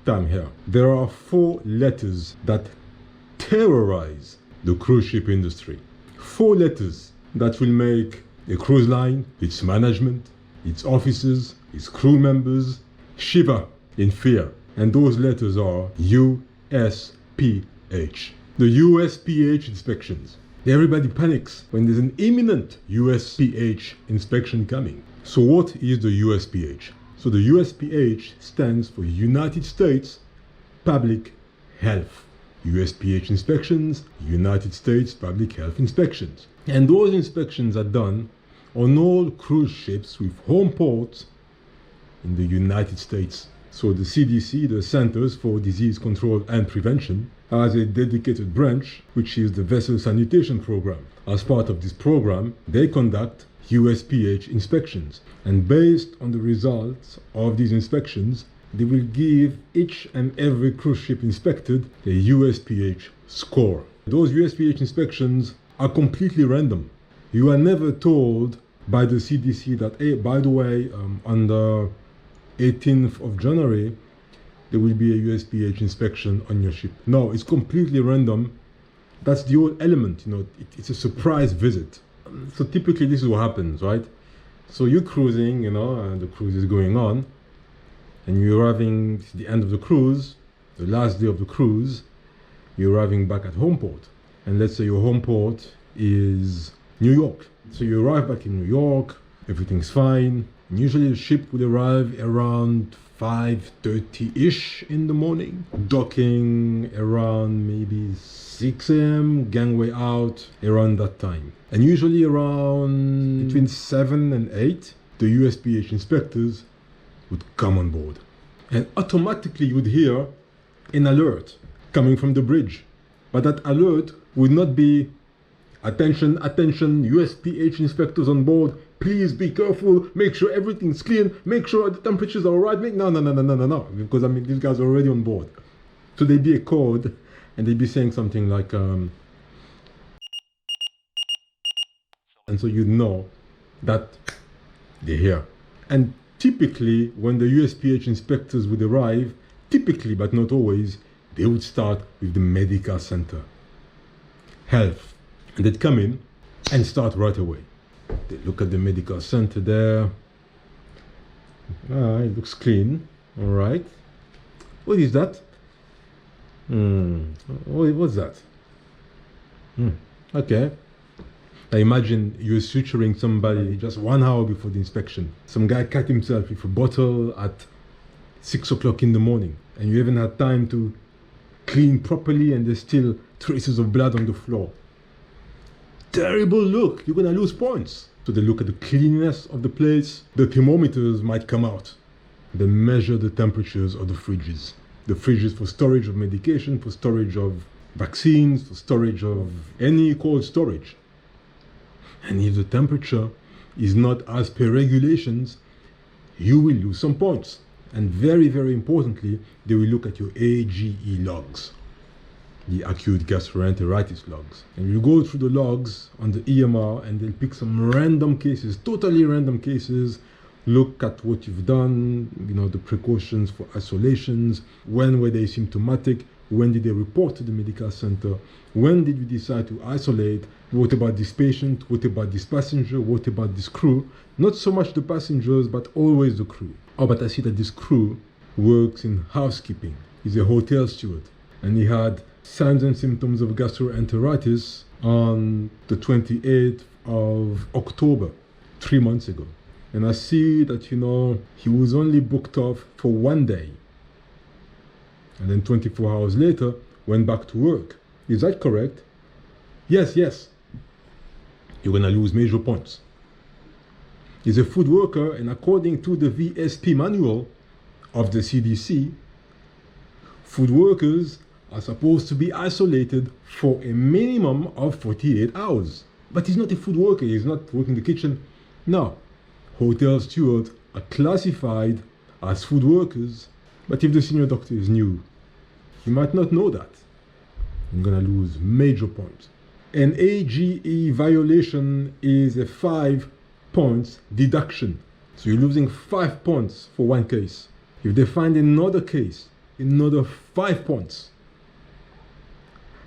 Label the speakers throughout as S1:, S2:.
S1: time here. There are 4 letters that terrorize the cruise ship industry. 4 letters that will make a cruise line, its management, its officers, its crew members shiver in fear. And those letters are USPH. The USPH inspections. Everybody panics when there's an imminent USPH inspection coming. So what is the USPH? So the USPH stands for United States Public Health. USPH inspections, United States Public Health inspections. And those inspections are done on all cruise ships with home ports in the United States. So the CDC, the Centers for Disease Control and Prevention, has a dedicated branch, which is the Vessel Sanitation Program. As part of this program, they conduct USPH inspections. And based on the results of these inspections, they will give each and every cruise ship inspected a USPH score. Those USPH inspections are completely random. You are never told by the CDC that, hey, by the way, on the 18th of January, there will be a USPH inspection on your ship. No, it's completely random. That's the whole element, it's a surprise visit. So typically this is what happens, right? So you're cruising, and the cruise is going on, and you're arriving to the end of the cruise, the last day of the cruise, you're arriving back at home port. And let's say your home port is New York. So you arrive back in New York, everything's fine. And usually the ship would arrive around 5:30-ish in the morning, docking around maybe 6 a.m, gangway out around that time. And usually around between 7 and 8, the USPH inspectors would come on board. And automatically you would hear an alert coming from the bridge. But that alert would not be, attention, attention, USPH inspectors on board, please be careful, make sure everything's clean, make sure the temperatures are alright. No, because these guys are already on board. So there'd be a code, and they'd be saying something like, and so you know that they're here. And typically, when the USPH inspectors would arrive, typically, but not always, they would start with the medical center, health. And they'd come in and start right away. They look at the medical center there. It looks clean. All right. What is that? What's that? Okay. Now imagine you're suturing somebody just 1 hour before the inspection. Some guy cut himself with a bottle at 6 o'clock in the morning, and you haven't had time to clean properly, and there's still traces of blood on the floor. Terrible look, you're gonna lose points. So they look at the cleanliness of the place. The thermometers might come out. They measure the temperatures of the fridges. The fridges for storage of medication, for storage of vaccines, for storage of any cold storage. And if the temperature is not as per regulations, you will lose some points. And very, very importantly, they will look at your AGE logs, the acute gastroenteritis logs. And you go through the logs on the EMR, and they'll pick some random cases, totally random cases, look at what you've done, the precautions for isolations, when were they symptomatic, when did they report to the medical center, when did you decide to isolate, what about this patient, what about this passenger, what about this crew. Not so much the passengers, but always the crew. Oh, but I see that this crew works in housekeeping. He's a hotel steward, and he had signs and symptoms of gastroenteritis on the 28th of October, 3 months ago. And I see that, he was only booked off for 1 day. And then 24 hours later, went back to work. Is that correct? Yes. You're gonna lose major points. He's a food worker, and according to the VSP manual of the CDC, food workers are supposed to be isolated for a minimum of 48 hours. But he's not a food worker, he's not working in the kitchen. No, hotel stewards are classified as food workers, but if the senior doctor is new, he might not know that. You're gonna lose major points. An AGE violation is a 5 points deduction. So you're losing 5 points for one case. If they find another case another 5 points.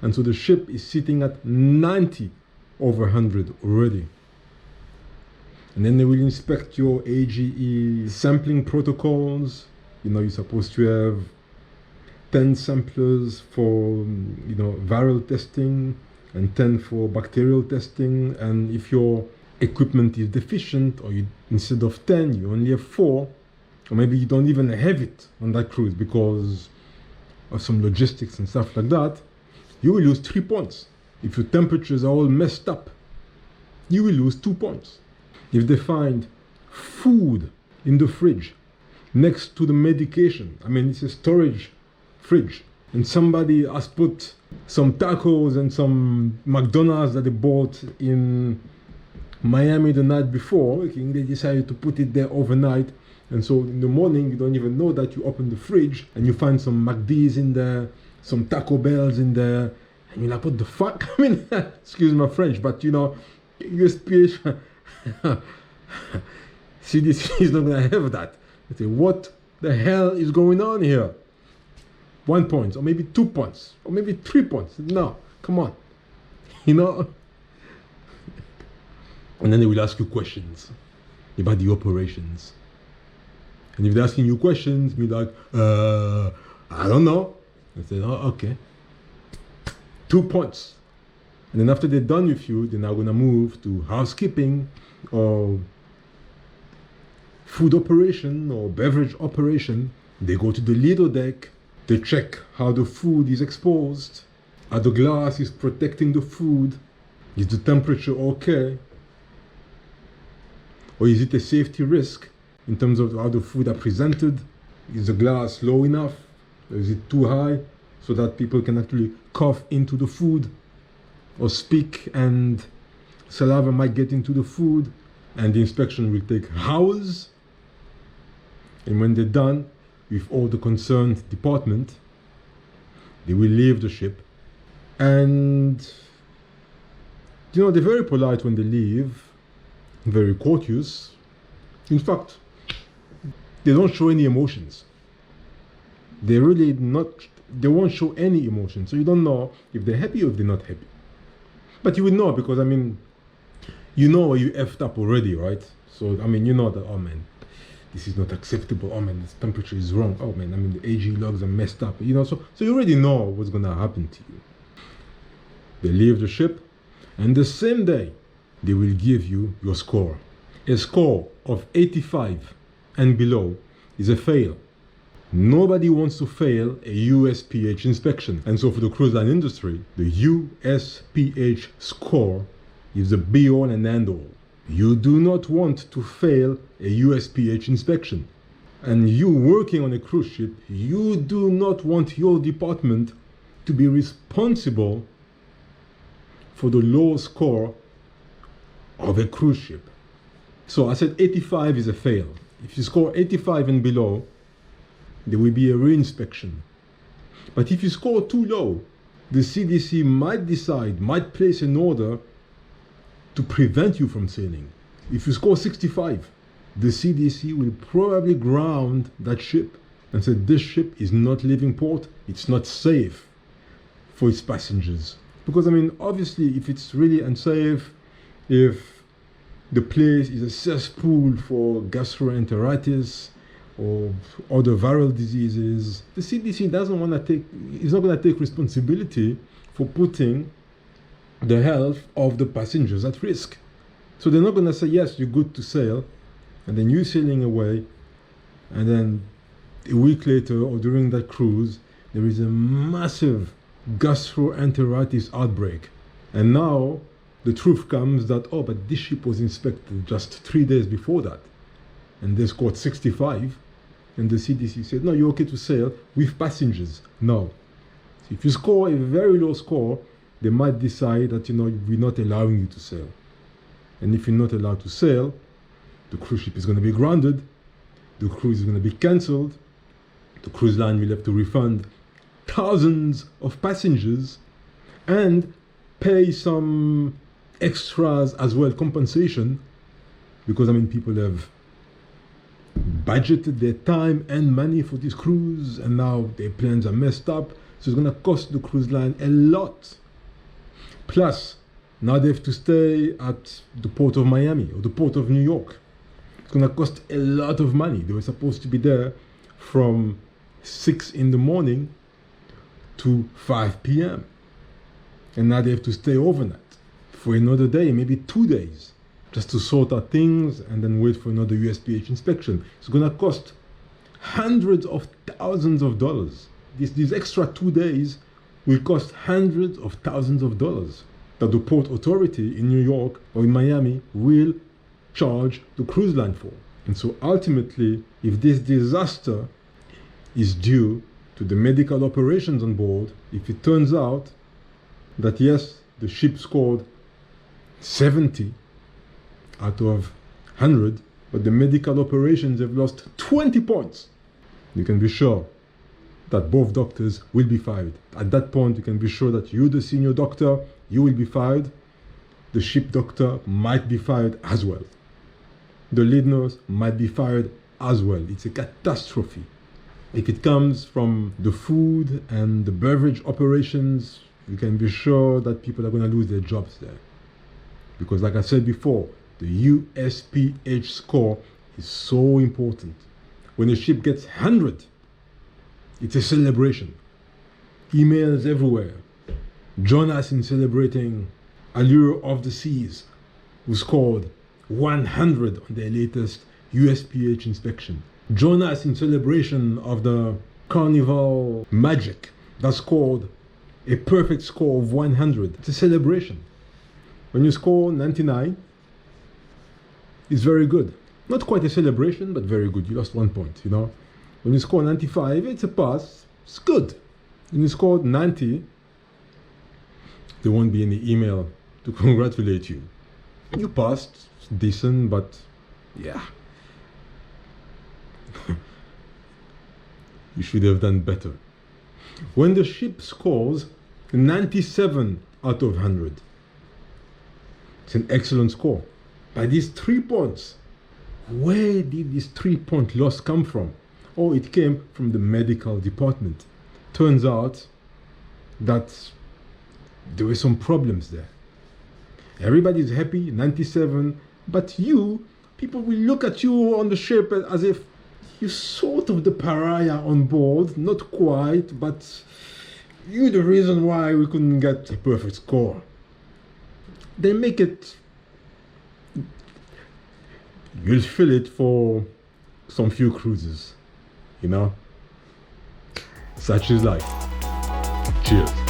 S1: And so the ship is sitting at 90 over 100 already. And then they will inspect your AGE sampling protocols. You're supposed to have 10 samplers for viral testing and 10 for bacterial testing. And if your equipment is deficient, or instead of 10 you only have 4, or maybe you don't even have it on that cruise because of some logistics and stuff like that, you will lose 3 points. If your temperatures are all messed up, you will lose 2 points. If they find food in the fridge next to the medication, it's a storage fridge, and somebody has put some tacos and some McDonald's that they bought in Miami the night before, they decided to put it there overnight, and so in the morning you don't even know that you open the fridge and you find some McD's in there, some Taco Bells in there, and you're like, what the fuck? Excuse my French, but USPH CDC is not gonna have that. They say, what the hell is going on here? 1 point, or maybe 2 points, or maybe 3 points. No, come on. And then they will ask you questions about the operations. And if they're asking you questions, be like, I don't know. I said, oh, okay. 2 points. And then after they're done with you, they're now gonna move to housekeeping or food operation or beverage operation. They go to the Lido deck. They check how the food is exposed, how the glass is protecting the food. Is the temperature okay? Or is it a safety risk in terms of how the food are presented? Is the glass low enough? Or is it too high so that people can actually cough into the food or speak and saliva might get into the food? And the inspection will take hours. And when they're done with all the concerned department, they will leave the ship. And they're very polite when they leave, very courteous. In fact, they don't show any emotions. They won't show any emotion. So you don't know if they're happy or if they're not happy. But you will know because, you effed up already, right? So, you know that, oh man, this is not acceptable. Oh man, this temperature is wrong. Oh man, the AG logs are messed up. So you already know what's gonna happen to you. They leave the ship, and the same day, they will give you your score. A score of 85 and below is a fail. Nobody wants to fail a USPH inspection. And so for the cruise line industry, the USPH score is the be-all and end-all. You do not want to fail a USPH inspection. And you working on a cruise ship, you do not want your department to be responsible for the low score of a cruise ship. So I said 85 is a fail. If you score 85 and below, there will be a reinspection. But if you score too low, the CDC might place an order to prevent you from sailing. If you score 65, the CDC will probably ground that ship and say this ship is not leaving port, it's not safe for its passengers. Because obviously if it's really unsafe, if the place is a cesspool for gastroenteritis or other viral diseases, the CDC is not going to take responsibility for putting the health of the passengers at risk. So they're not going to say, yes, you're good to sail, and then you're sailing away, and then a week later or during that cruise, there is a massive gastroenteritis outbreak. And now the truth comes that, oh, but this ship was inspected just 3 days before that, and they scored 65, and the CDC said, no, you're okay to sail with passengers. No. So if you score a very low score, they might decide that, we're not allowing you to sail. And if you're not allowed to sail, the cruise ship is going to be grounded, the cruise is going to be cancelled, the cruise line will have to refund thousands of passengers and pay some extras as well, compensation, because people have budgeted their time and money for this cruise, and now their plans are messed up. So it's gonna cost the cruise line a lot. Plus, now they have to stay at the port of Miami or the port of New York. It's gonna cost a lot of money. They were supposed to be there from 6 in the morning to 5 p.m. And now they have to stay overnight for another day, maybe 2 days, just to sort out things and then wait for another USPH inspection. It's gonna cost hundreds of thousands of dollars. These extra 2 days will cost hundreds of thousands of dollars that the port authority in New York or in Miami will charge the cruise line for. And so ultimately, if this disaster is due to the medical operations on board, if it turns out that yes, the ship scored 70 out of 100, but the medical operations have lost 20 points, you can be sure that both doctors will be fired. At that point, you can be sure that you, the senior doctor, you will be fired. The ship doctor might be fired as well. The lead nurse might be fired as well. It's a catastrophe. If it comes from the food and the beverage operations, you can be sure that people are going to lose their jobs there. Because like I said before, the USPH score is so important. When a ship gets 100, it's a celebration. Emails everywhere. Join us in celebrating Allure of the Seas, who scored 100 on their latest USPH inspection. Join us in celebration of the Carnival Magic that scored a perfect score of 100. It's a celebration. When you score 99, it's very good. Not quite a celebration, but very good. You lost 1 point, you know. When you score 95, it's a pass. It's good. When you scored 90, there won't be any email to congratulate you. You passed. It's decent, but yeah. You should have done better. When the ship scores 97 out of 100, it's an excellent score. By these 3 points, where did this 3-point loss come from? Oh, it came from the medical department. Turns out that there were some problems there. Everybody's happy, 97, but people will look at you on the ship as if you're sort of the pariah on board. Not quite, but you're the reason why we couldn't get a perfect score. They make it, you'll feel it for some few cruises, you know? Such is life. Cheers.